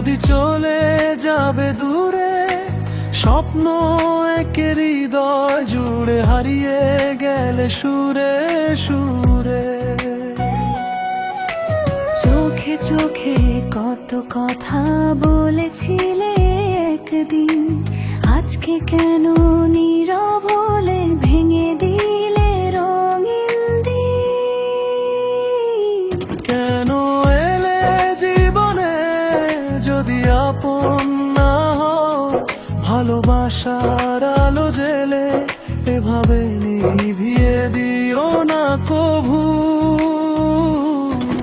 যদি চলে যাবে দূরে, স্বপ্ন একে হৃদয় জুড়ে হারিয়ে গেলে সুরে সুরে। চোখে চোখে কত কথা বলেছিলে একদিন, আজকে কেন নীরব হলে ভেঙে দিলে রঙিন দিন? কেন এলে জীবনে যদি আপন না হও, ভালোবাসার আলো জেলে এভাবে নিভিয়ে দিও না কভু।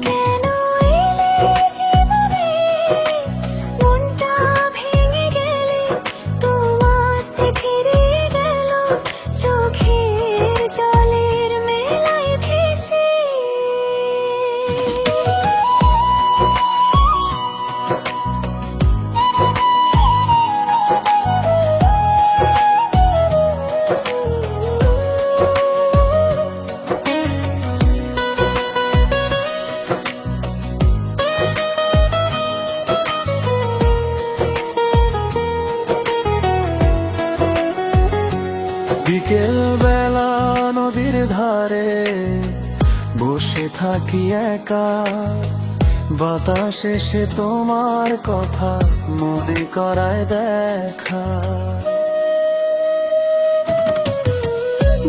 কেন এলে জীবনে মনটা ভেঙে গেলে, তোমার স্মৃতি ফিরে গেল চোখের জলের মেলায় ভেসে। বিকেল বেলা নদীর ধারে বসে থাকি একা, বাতাস এসে তোমার কথা মনে করায় দেখা।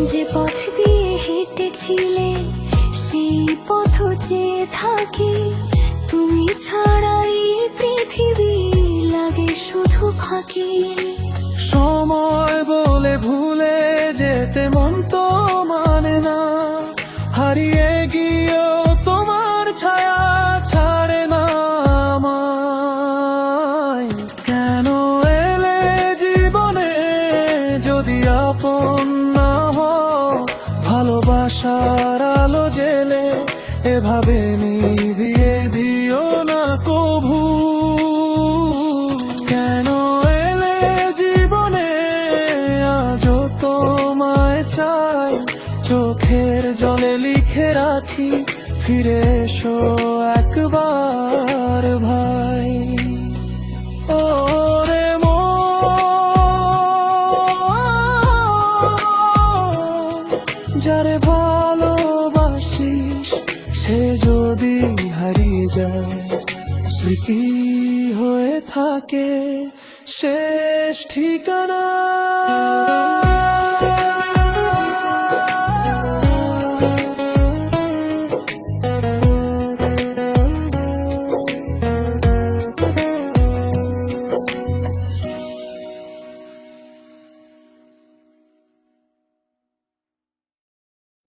যে পথ দিয়ে হেঁটেছিলে সেই পথ চেয়ে থাকি, তুমি ছাড়াই পৃথিবী লাগে শুধু ফাঁকি। সময় বলে ভুলে যেতে মন তো মানে না, হারিয়ে গিয়েও তোমার ছায়া ছাড়ে না আমায়। কেন এলে জীবনে যদি আপন না হও, ভালোবাসার আলো জেলে এভাবে নিভিয়ে দিও না কভু। কেন এলে জীবনে আজও তোমায় চাই, চোখের জলে লিখে রাখি ফিরে এসো একবার ভাই। ও রে মন, যারে ভালোবাসিস সে যদি হারিয়ে যায়, স্মৃতি হয়ে থাকে শেষ ঠিকানা।